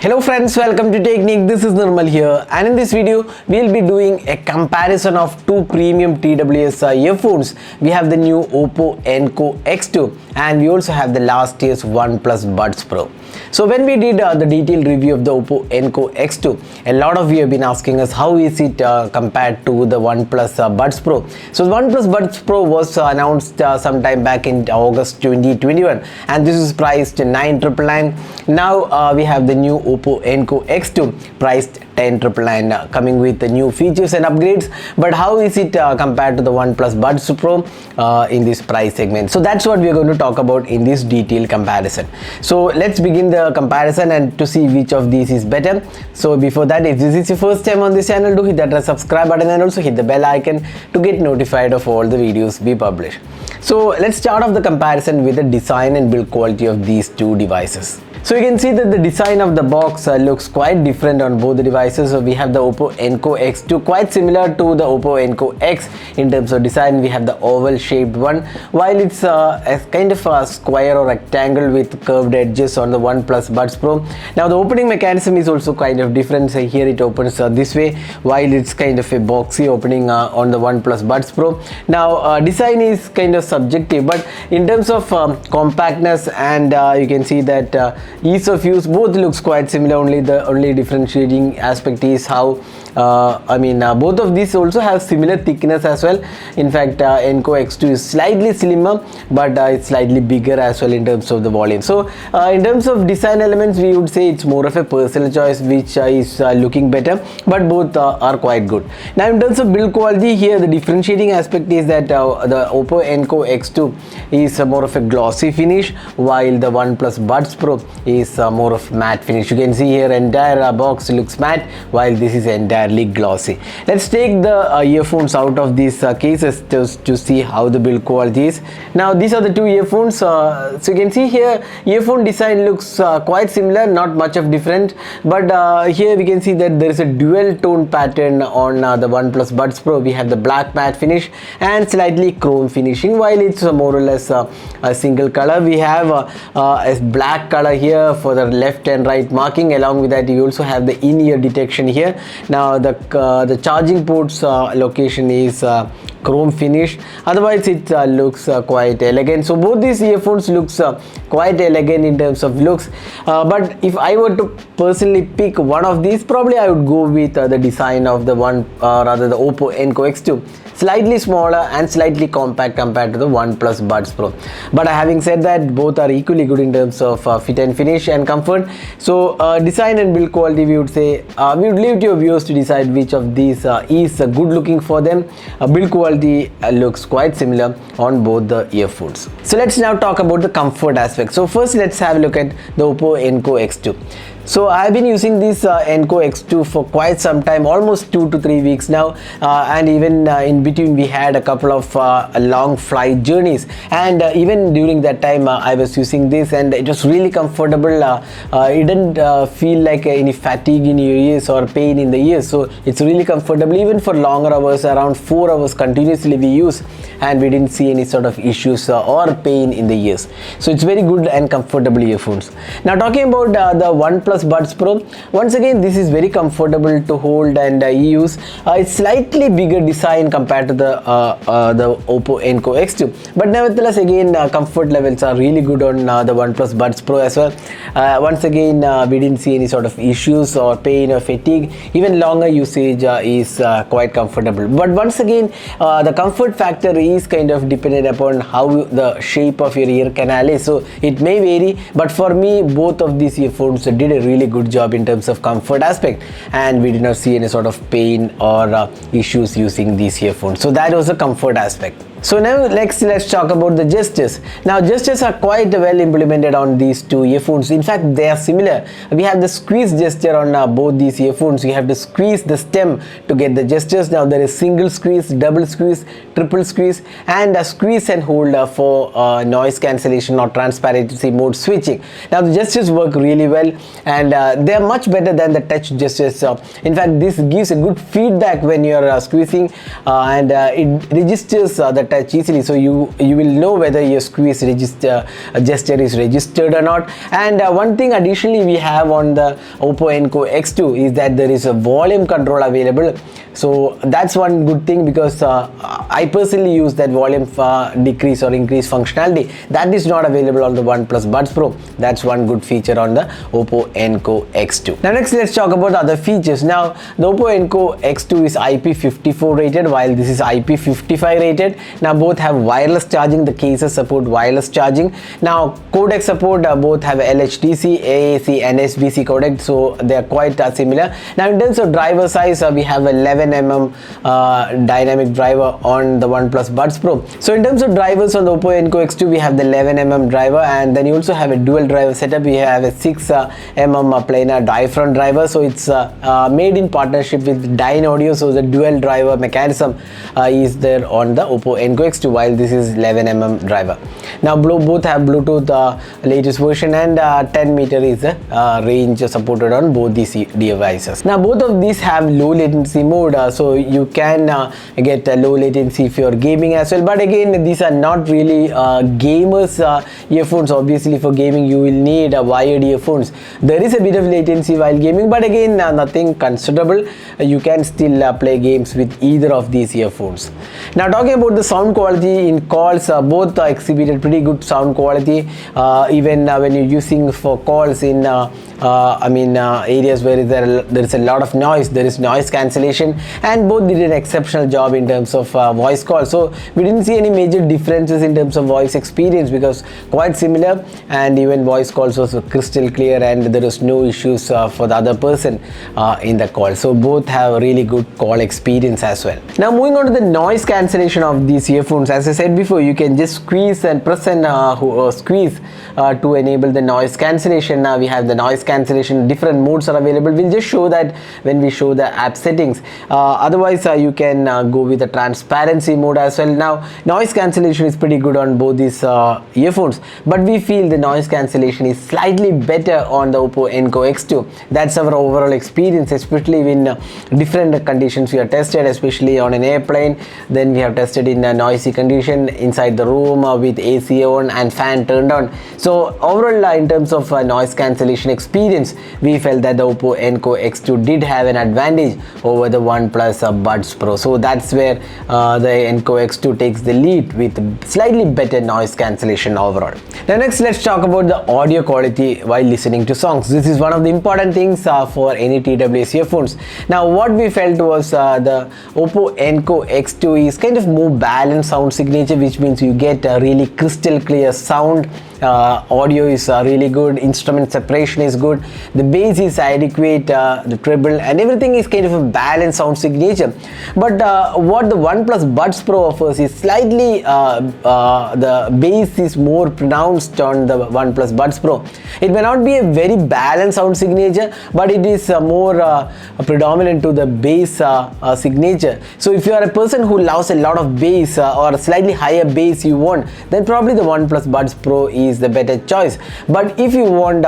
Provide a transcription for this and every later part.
Hello friends, welcome to Technique. This is Nirmal here, and in this video we'll be doing a comparison of two premium TWS earphones. We have the new Oppo Enco X2 and we also have the last year's OnePlus Buds Pro. So when we did the detailed review of the Oppo Enco X2, a lot of you have been asking us how is it compared to the OnePlus Buds Pro. So the OnePlus Buds Pro was announced sometime back in August 2021 and this is priced 9,999. Now we have the new Oppo Enco X2 priced 10,999, coming with the new features and upgrades. But how is it compared to the OnePlus Buds Pro in this price segment? So that's what we're going to talk about in this detailed comparison. So let's begin the comparison and to see which of these is better. So before that, if this is your first time on this channel, do hit that red subscribe button and also hit the bell icon to get notified of all the videos we publish. So let's start off the comparison with the design and build quality of these two devices. So you can see that the design of the box looks quite different on both the devices. So we have the Oppo Enco X2 quite similar to the Oppo Enco X in terms of design. We have the oval shaped one, while it's a kind of a square or rectangle with curved edges on the OnePlus Buds Pro. Now the opening mechanism is also kind of different. So here it opens this way, while it's kind of a boxy opening on the OnePlus Buds Pro. Now design is kind of subjective, but in terms of compactness and you can see that ease of use, both looks quite similar. Only the only differentiating aspect is how both of these also have similar thickness as well. In fact, Enco X2 is slightly slimmer, but it's slightly bigger as well in terms of the volume. So in terms of design elements, we would say it's more of a personal choice which is looking better, but both are quite good. Now in terms of build quality, here the differentiating aspect is that the Oppo Enco X2 is more of a glossy finish, while the OnePlus Buds Pro is more of matte finish. You can see here entire box looks matte, while this is entirely glossy. Let's take the earphones out of these cases to see how the build quality is. Now these are the two earphones. So you can see here earphone design looks quite similar, not much of different, but here we can see that there is a dual tone pattern on the OnePlus Buds Pro. We have the black matte finish and slightly chrome finishing, while it's more or less a single color. We have a black color here for the left and right marking. Along with that, you also have the in-ear detection here. Now the charging ports location is chrome finish. Otherwise it looks quite elegant. So both these earphones looks quite elegant in terms of looks, but if I were to personally pick one of these, probably I would go with the design of the the Oppo Enco X2. Slightly smaller and slightly compact compared to the OnePlus Buds Pro. But having said that, both are equally good in terms of fit and finish and comfort. So design and build quality, we would say we would leave to your viewers to decide which of these is good looking for them. Build quality looks quite similar on both the earphones. So let's now talk about the comfort aspect. So first let's have a look at the Oppo Enco X2. So I've been using this Enco X2 for quite some time, almost 2 to 3 weeks now, and even in between we had a couple of long flight journeys, and even during that time I was using this and it was really comfortable. It didn't feel like any fatigue in your ears or pain in the ears, so it's really comfortable even for longer hours. Around 4 hours continuously we use and we didn't see any sort of issues or pain in the ears. So it's very good and comfortable earphones. Now talking about the OnePlus Buds Pro, once again this is very comfortable to hold and use. It's slightly bigger design compared to the Oppo Enco X2, but nevertheless again comfort levels are really good on the OnePlus Buds Pro as well. Once again we didn't see any sort of issues or pain or fatigue. Even longer usage is quite comfortable, but once again the comfort factor is kind of dependent upon how the shape of your ear canal is, so it may vary, but for me both of these earphones did a really good job in terms of comfort aspect, and we did not see any sort of pain or issues using these earphones. So that was a comfort aspect. So now let's talk about the gestures. Now gestures are quite well implemented on these two earphones. In fact, they are similar. We have the squeeze gesture on both these earphones. You have to squeeze the stem to get the gestures. Now there is single squeeze, double squeeze, triple squeeze, and a squeeze and hold for noise cancellation or transparency mode switching. Now the gestures work really well, and they are much better than the touch gestures. In fact, this gives a good feedback when you are squeezing, and it registers the touch easily, so you will know whether your squeeze gesture is registered or not. And one thing additionally we have on the Oppo Enco X2 is that there is a volume control available. So that's one good thing, because I personally use that volume decrease or increase functionality that is not available on the OnePlus Buds Pro. That's one good feature on the Oppo Enco X2. Now next, let's talk about the other features. Now the Oppo Enco X2 is IP54 rated, while this is IP55 rated. Now both have wireless charging. The cases support wireless charging. Now codec support, both have LHDC, AAC and SBC codec, so they are quite similar. Now in terms of driver size, we have a 11mm dynamic driver on the OnePlus Buds Pro. So in terms of drivers on the Oppo Enco X2, we have the 11mm driver, and then you also have a dual driver setup. We have a 6mm planar diaphragm driver, so it's made in partnership with Dyne Audio, so the dual driver mechanism is there on the Oppo Enco X2, while this is 11mm driver. Now both have Bluetooth latest version, and 10 meter is the range supported on both these devices. Now both of these have low latency mode, so you can get low latency if you're gaming as well. But again, these are not really gamers earphones. Obviously for gaming you will need wired earphones. There is a bit of latency while gaming, but again nothing considerable. You can still play games with either of these earphones. Now talking about the sound quality in calls, both exhibited pretty good sound quality, even when you're using for calls in areas where there is a lot of noise. There is noise cancellation, and both did an exceptional job in terms of voice calls. So we didn't see any major differences in terms of voice experience, because quite similar, and even voice calls was crystal clear, and there was no issues for the other person in the call. So both have really good call experience as well. Now moving on to the noise cancellation of these earphones, as I said before, you can just squeeze and press and squeeze to enable the noise cancellation. Now we have the noise cancellation, different modes are available. We'll just show that when we show the app settings. Otherwise you can go with the transparency mode as well. Now noise cancellation is pretty good on both these earphones, but we feel the noise cancellation is slightly better on the Oppo Enco X2. That's our overall experience, especially in different conditions we have tested, especially on an airplane. Then we have tested in a noisy condition inside the room with AC on and fan turned on. So overall in terms of noise cancellation experience, we felt that the Oppo Enco X2 did have an advantage over the OnePlus Buds Pro. So that's where the Enco X2 takes the lead with slightly better noise cancellation overall. Now next, let's talk about the audio quality while listening to songs. This is one of the important things for any TWS earphones. Now what we felt was the Oppo Enco X2 is kind of more balanced sound signature, which means you get a really crystal clear sound. Audio is really good, instrument separation is good, the bass is adequate, the treble and everything is kind of a balanced sound signature. But what the OnePlus Buds Pro offers is slightly the bass is more pronounced on the OnePlus Buds Pro. It may not be a very balanced sound signature, but it is more predominant to the bass signature. So if you are a person who loves a lot of bass or slightly higher bass you want, then probably the OnePlus Buds Pro is the better choice. But if you want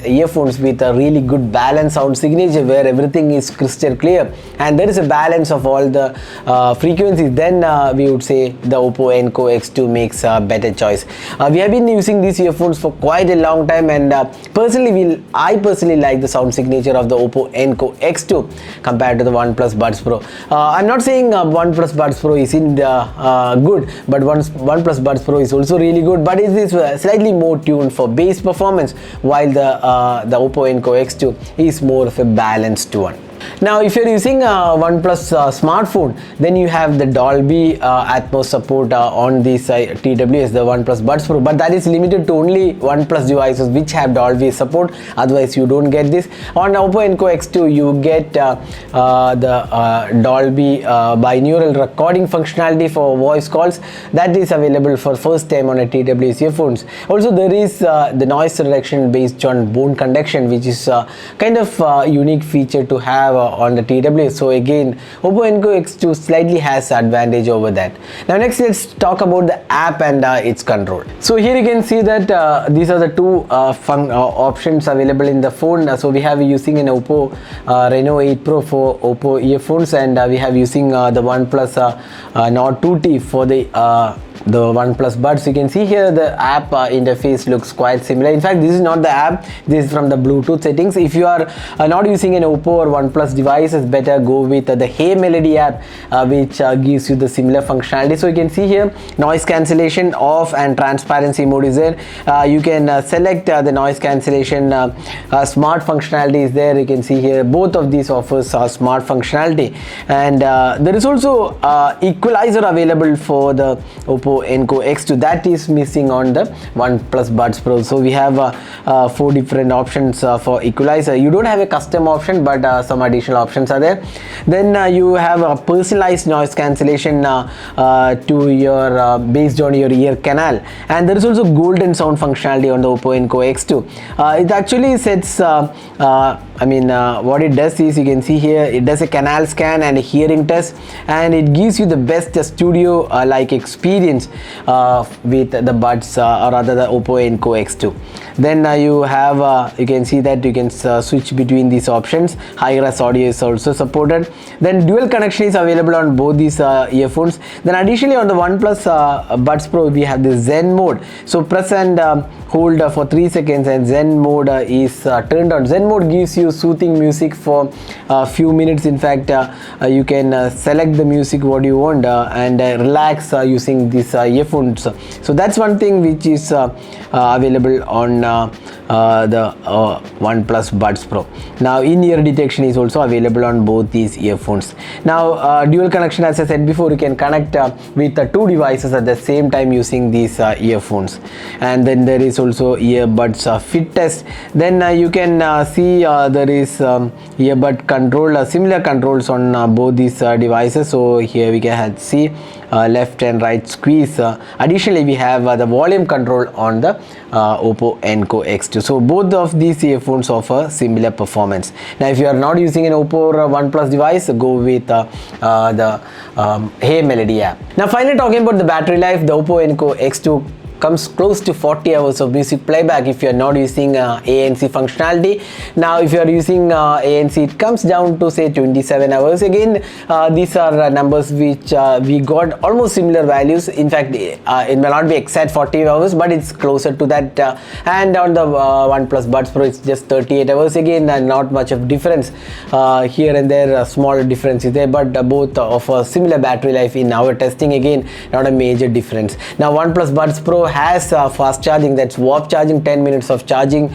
earphones with a really good balanced sound signature where everything is crystal clear and there is a balance of all the frequencies, then we would say the Oppo Enco X2 makes a better choice. We have been using these earphones for quite a long time, and I personally like the sound signature of the Oppo Enco X2 compared to the OnePlus Buds Pro. I'm not saying OnePlus Buds Pro isn't good, but OnePlus Buds Pro is also really good, but it is slightly more tuned for bass performance, while the Oppo Enco X2 is more of a balanced one. Now if you're using a OnePlus smartphone, then you have the Dolby Atmos support on this TWS, the OnePlus Buds Pro, but that is limited to only OnePlus devices which have Dolby support. Otherwise you don't get this. On Oppo Enco X2 you get the Dolby binaural recording functionality for voice calls. That is available for first time on a TWS earphones. Also there is the noise reduction based on bone conduction, which is kind of unique feature to have have on the TWS. So again, Oppo Enco X2 slightly has advantage over that. Now next, let's talk about the app and its control. So here you can see that these are the two options available in the phone. So we have using an Oppo Reno 8 Pro for Oppo earphones, and we have using the OnePlus Nord 2T for the OnePlus Buds. You can see here the app interface looks quite similar. In fact, this is not the app, this is from the Bluetooth settings. If you are not using an Oppo or OnePlus device, it's better go with the Hey Melody app, which gives you the similar functionality. So you can see here noise cancellation off and transparency mode is there. You can select the noise cancellation. Smart functionality is there. You can see here both of these offers smart functionality, and there is also equalizer available for the Oppo Enco X2 that is missing on the OnePlus Buds Pro. So we have 4 different options for equalizer. You don't have a custom option, but some additional options are there. Then you have a personalized noise cancellation to your based on your ear canal, and there is also golden sound functionality on the Oppo Enco X2. It actually sets what it does is, you can see here, it does a canal scan and a hearing test, and it gives you the best studio like experience with the Buds or rather the Oppo Enco X2. Then you have you can see that you can switch between these options. High-res audio is also supported. Then dual connection is available on both these earphones. Then additionally on the OnePlus Buds Pro, we have the Zen mode. So press and hold for 3 seconds and Zen mode is turned on. Zen mode gives you soothing music for a few minutes. In fact, you can select the music what you want and relax using these earphones. So that's one thing which is available on the OnePlus Buds Pro. Now in-ear detection is also available on both these earphones. Now dual connection, as I said before, you can connect with 2 devices at the same time using these earphones. And then there is also earbuds fit test. Then you can see there is earbud control, similar controls on both these devices. So here we can see left and right squeeze. Additionally, we have the volume control on the Oppo Enco X2. So both of these earphones offer similar performance. Now if you are not using an Oppo or OnePlus device, go with the Hey Melody app. Now finally, talking about the battery life, the Oppo Enco X2 comes close to 40 hours of music playback if you are not using ANC functionality. Now if you are using ANC, it comes down to say 27 hours. Again, these are numbers which we got almost similar values. In fact, it may not be exact 40 hours, but it's closer to that. And on the OnePlus Buds Pro, it's just 38 hours. Again, not much of difference here and there. Small difference is there, but both offer similar battery life in our testing. Again, not a major difference. Now OnePlus Buds Pro has fast charging, that's warp charging. 10 minutes of charging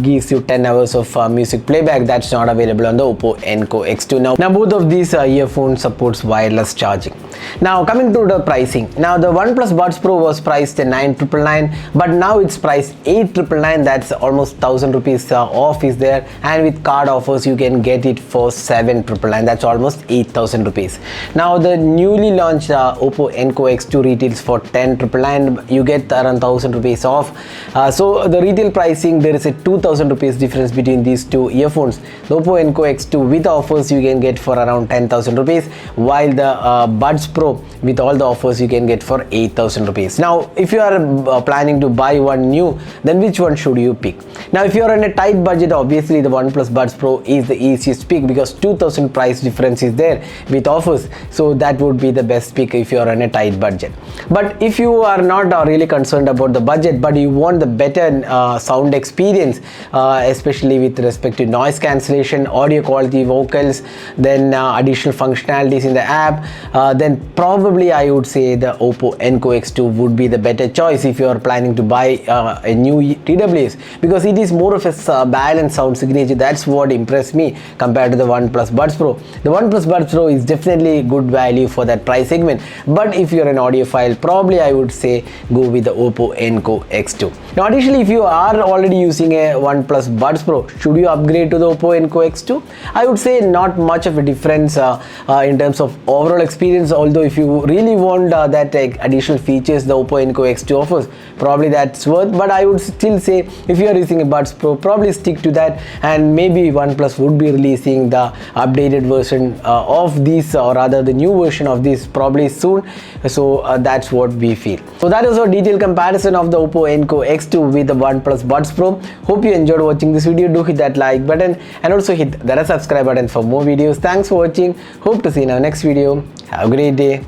gives you 10 hours of music playback. That's not available on the Oppo Enco X2. Now both of these earphones supports wireless charging. Now coming to the pricing, now the OnePlus Buds Pro was priced at 9,999, but now it's priced 8,999. That's almost 1,000 rupees off is there, and with card offers you can get it for 7,999. That's almost 8,000 rupees. Now the newly launched Oppo Enco X2 retails for 10,999. You get around 1,000 rupees off. So the retail pricing, there is a 2,000 rupees difference between these two earphones. The Oppo Enco X2 with offers you can get for around 10,000 rupees, while the Buds Pro with all the offers you can get for 8,000 rupees. Now if you are planning to buy one new, then which one should you pick? Now if you are in a tight budget, obviously the OnePlus Buds Pro is the easiest pick because 2,000 price difference is there with offers. So that would be the best pick if you are on a tight budget. But if you are not really concerned about the budget, but you want the better sound experience, especially with respect to noise cancellation, audio quality, vocals, then additional functionalities in the app, then probably I would say the Oppo Enco X2 would be the better choice if you are planning to buy a new TWS, because it is more of a balanced sound signature. That's what impressed me compared to the OnePlus Buds Pro. The OnePlus Buds Pro is definitely good value for that price segment, but if you're an audiophile, probably I would say go with the Oppo Enco X2. Now additionally, if you are already using a OnePlus Buds Pro, should you upgrade to the Oppo Enco X2? I would say not much of a difference in terms of overall experience, although if you really want that additional features the Oppo Enco X2 offers, probably that's worth. But I would still say if you are using a Buds Pro, probably stick to that, and maybe OnePlus would be releasing the updated version of this, or rather the new version of this, probably soon. So that's what we feel. So that is our detailed comparison of the Oppo Enco X2 with the OnePlus Buds Pro. Hope you enjoyed watching this video. Do hit that like button and also hit the subscribe button for more videos. Thanks for watching. Hope to see you in our next video. Have a great day.